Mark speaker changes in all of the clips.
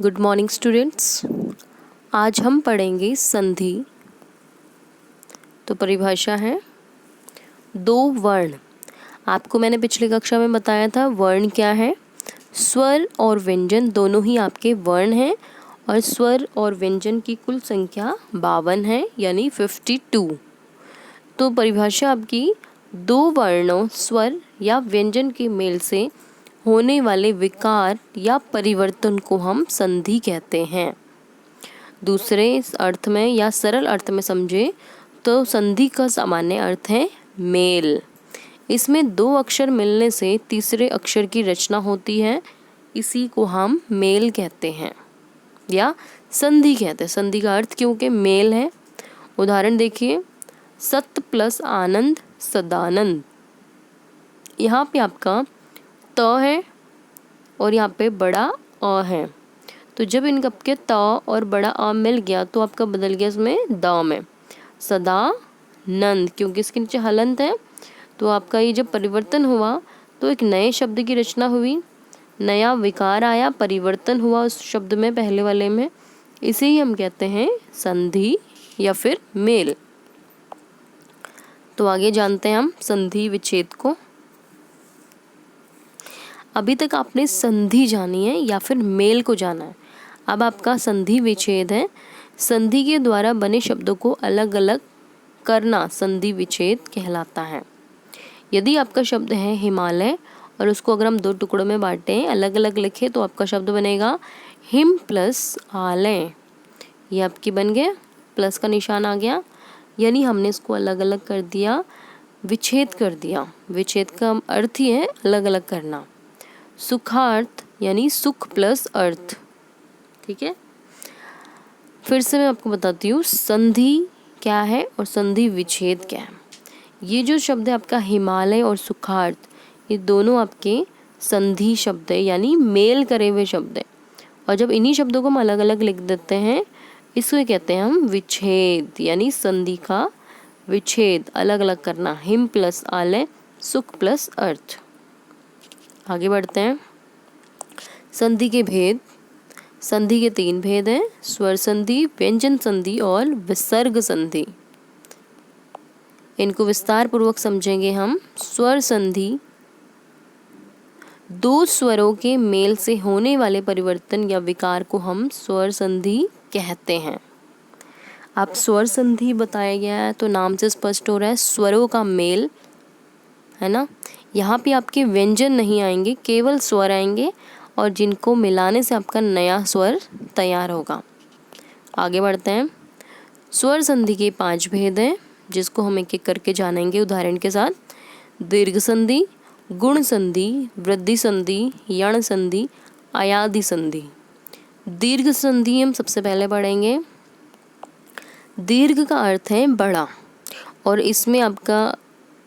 Speaker 1: Good morning students. आज हम पढ़ेंगे संधि। तो परिभाषा है दो वर्ण। आपको मैंने पिछली कक्षा में बताया था वर्ण क्या है। स्वर और व्यंजन दोनों ही आपके वर्ण हैं और स्वर और व्यंजन की कुल संख्या 52 है यानी 52। तो परिभाषा आपकी दो वर्णों स्वर या व्यंजन के मेल से होने वाले विकार या परिवर्तन को हम संधि कहते हैं। दूसरे अर्थ में या सरल अर्थ में समझे तो संधि का सामान्य अर्थ है मेल। इसमें दो अक्षर मिलने से तीसरे अक्षर की रचना होती है, इसी को हम मेल कहते हैं या संधि कहते हैं। संधि का अर्थ क्योंकि मेल है। उदाहरण देखिए, सत्य प्लस आनंद सदानंद। यहाँ पे आपका त है और यहाँ पे बड़ा अ है, तो जब इनका आपके त और बड़ा अ मिल गया तो आपका बदल गया इसमें द में सदा नंद, क्योंकि इसके नीचे हलंत है। तो आपका ये जब परिवर्तन हुआ तो एक नए शब्द की रचना हुई, नया विकार आया, परिवर्तन हुआ उस शब्द में पहले वाले में। इसे ही हम कहते हैं संधि या फिर मेल। तो आगे जानते हैं हम संधि विच्छेद को। अभी तक आपने संधि जानी है या फिर मेल को जाना है। अब आपका संधि विच्छेद है। संधि के द्वारा बने शब्दों को अलग अलग करना संधि विच्छेद कहलाता है। यदि आपका शब्द है हिमालय और उसको अगर हम दो टुकड़ों में बांटें, अलग अलग लिखे, तो आपका शब्द बनेगा हिम प्लस आलय। ये आपकी बन गया, प्लस का निशान आ गया, यानी हमने इसको अलग अलग कर दिया, विच्छेद कर दिया। विच्छेद का अर्थ ही है अलग अलग करना। सुखार्थ यानी सुख प्लस अर्थ। ठीक है, फिर से मैं आपको बताती हूँ संधि क्या है और संधि विच्छेद क्या है। ये जो शब्द है आपका हिमालय और सुखार्थ, ये दोनों आपके संधि शब्द है यानी मेल करे हुए शब्द है। और जब इन्हीं शब्दों को हम अलग अलग लिख देते हैं, इसको कहते हैं हम विच्छेद, यानी संधि का विच्छेद, अलग अलग करना। हिम प्लस आलय, सुख प्लस अर्थ। आगे बढ़ते हैं। संधि के भेद। संधि के 3 भेद हैं, स्वर संधि, व्यंजन संधि और विसर्ग संधि। इनको विस्तार पूर्वक समझेंगे हम। स्वर संधि दो स्वरों के मेल से होने वाले परिवर्तन या विकार को हम स्वर संधि कहते हैं। अब स्वर संधि बताया गया है तो नाम से स्पष्ट हो रहा है स्वरों का मेल है ना। यहाँ पे आपके व्यंजन नहीं आएंगे, केवल स्वर आएंगे और जिनको मिलाने से आपका नया स्वर तैयार होगा। आगे बढ़ते हैं। स्वर संधि के 5 भेद हैं जिसको हम एक एक करके जानेंगे उदाहरण के साथ। दीर्घ संधि, गुण संधि, वृद्धि संधि, यण संधि, अयादि संधि। दीर्घ संधि हम सबसे पहले पढ़ेंगे। दीर्घ का अर्थ है बड़ा और इसमें आपका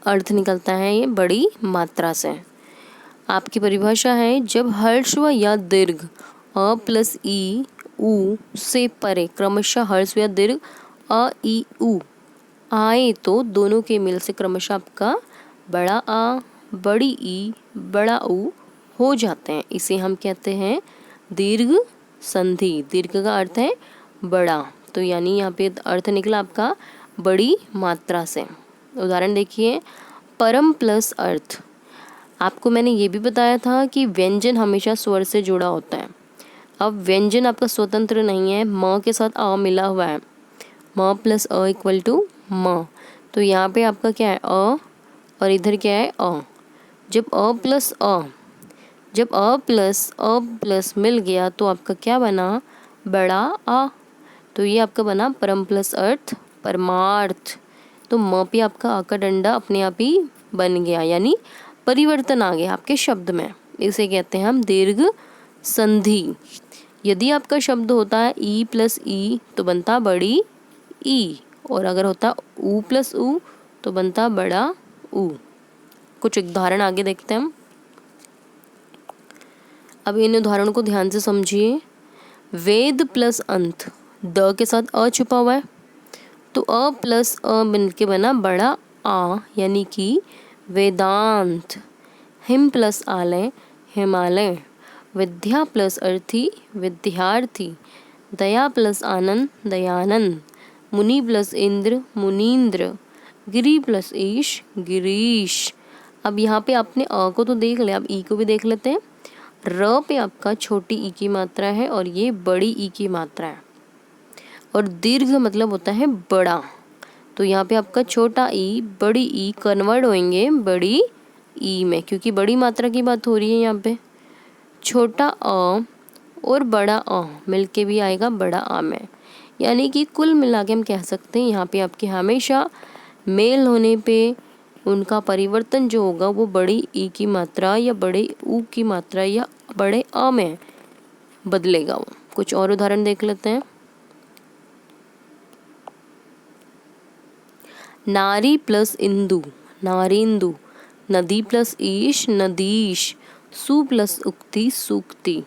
Speaker 1: अर्थ निकलता है ये बड़ी मात्रा से। आपकी परिभाषा है जब हर्स्व या दीर्घ अ प्लस ई उ से परे क्रमशः हर्स्व या दीर्घ अ ई उ आए तो दोनों के मेल से क्रमशः आपका बड़ा आ, बड़ी ई, बड़ा उ हो जाते हैं। इसे हम कहते हैं दीर्घ संधि। दीर्घ का अर्थ है बड़ा, तो यानी यहाँ पे अर्थ निकला आपका बड़ी मात्रा से। उदाहरण देखिए, परम प्लस अर्थ। आपको मैंने ये भी बताया था कि व्यंजन हमेशा स्वर से जुड़ा होता है। अब व्यंजन आपका स्वतंत्र नहीं है, म के साथ अ मिला हुआ है। म प्लस अ इक्वल टू म, तो यहाँ पे आपका क्या है अ और इधर क्या है अ। जब अ प्लस मिल गया तो आपका क्या बना बड़ा आ, तो ये आपका बना परम प्लस अर्थ परमार्थ। तो म पे आपका आ का डंडा अपने आप ही बन गया, यानी परिवर्तन आ गया आपके शब्द में। इसे कहते हैं हम दीर्घ संधि। यदि आपका शब्द होता है ई प्लस ई तो बनता बड़ी ई, और अगर होता उ प्लस उ तो बनता बड़ा उ। कुछ उदाहरण आगे देखते हैं हम। अब इन उदाहरणों को ध्यान से समझिए। वेद प्लस अंत, द के साथ अ छुपा हुआ है, तो अ प्लस अ मिल के बना बड़ा आ, यानी कि वेदांत। हिम प्लस आलय हिमालय। विद्या प्लस अर्थी विद्यार्थी, दया प्लस आनंद दयानंद, मुनि प्लस इंद्र मुनीन्द्र, गिरी प्लस ईश गिरीश। अब यहाँ पे आपने अ को तो देख लिया, अब ई को भी देख लेते हैं। र पे आपका छोटी ई की मात्रा है और ये बड़ी ई की मात्रा है, और दीर्घ मतलब होता है बड़ा। तो यहाँ पे आपका छोटा ई बड़ी ई कन्वर्ट होंगे बड़ी ई में, क्योंकि बड़ी मात्रा की बात हो रही है यहाँ पे। छोटा अ और बड़ा अ मिलके भी आएगा बड़ा आ में, यानी कि कुल मिला के हम कह सकते हैं यहाँ पे आपके हमेशा मेल होने पे उनका परिवर्तन जो होगा वो बड़ी ई की मात्रा या बड़े ऊ की मात्रा या बड़े अ में बदलेगा वो। कुछ और उदाहरण देख लेते हैं। नारी प्लस इंदु नारिंदु, नदी प्लस ईश नदीश, सु प्लस उक्ति सूक्ति,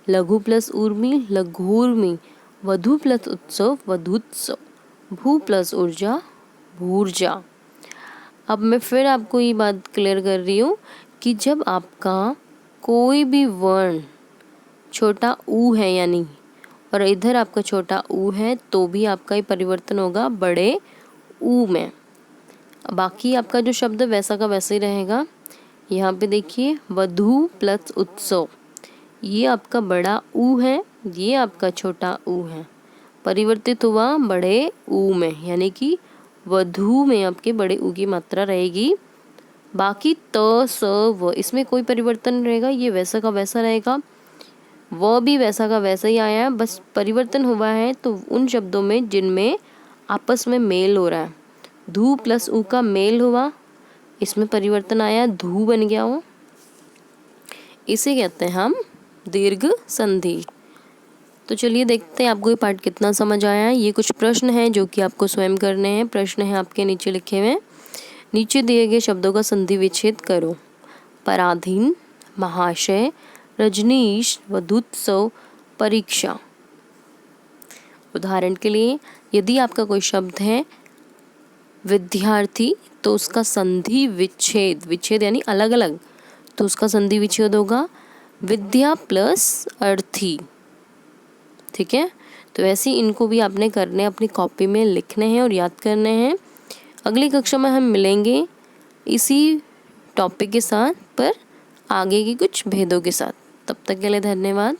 Speaker 1: लघु प्लस उर्मी लघुर्मी, वधु प्लस उत्सव वधुत्सव, भू प्लस ऊर्जा भूर्जा। अब मैं फिर आपको ये बात क्लियर कर रही हूँ कि जब आपका कोई भी वर्ण छोटा ऊ है यानी, और इधर आपका छोटा ऊ है, तो भी आपका ये परिवर्तन होगा बड़े ऊ में। बाकी आपका जो शब्द वैसा का वैसा ही रहेगा। यहाँ पे देखिए वधु प्लस उत्सव, ये आपका बड़ा ऊ है, ये आपका छोटा ऊ है, परिवर्तित हुआ बड़े ऊ में, यानी कि वधु में आपके बड़े ऊ की मात्रा रहेगी। बाकी त स व इसमें कोई परिवर्तन नहीं रहेगा, ये वैसा का वैसा रहेगा। वह भी वैसा का वैसा ही आया है, बस परिवर्तन हुआ है तो उन शब्दों में जिनमें आपस में मेल हो रहा है। धू प्लस ऊ का मेल हुआ, इसमें परिवर्तन आया, धू बन गया वो, इसे कहते हैं हम दीर्घ संधि। तो चलिए देखते हैं आपको ये पार्ट कितना समझ आया है। ये कुछ प्रश्न हैं जो कि आपको स्वयं करने हैं। प्रश्न है आपके नीचे लिखे हुए, नीचे दिए गए शब्दों का संधि विच्छेद करो। पराधीन, महाशय, रजनीश, वधुत्सव, परीक्षा। उदाहरण के लिए यदि आपका कोई शब्द है विद्यार्थी तो उसका संधि विच्छेद, विच्छेद यानी अलग अलग, तो उसका संधि विच्छेद होगा विद्या प्लस अर्थी। ठीक है, तो ऐसे ही इनको भी आपने करने अपनी कॉपी में लिखने हैं और याद करने हैं। अगली कक्षा में हम मिलेंगे इसी टॉपिक के साथ पर आगे की कुछ भेदों के साथ। तब तक के लिए धन्यवाद।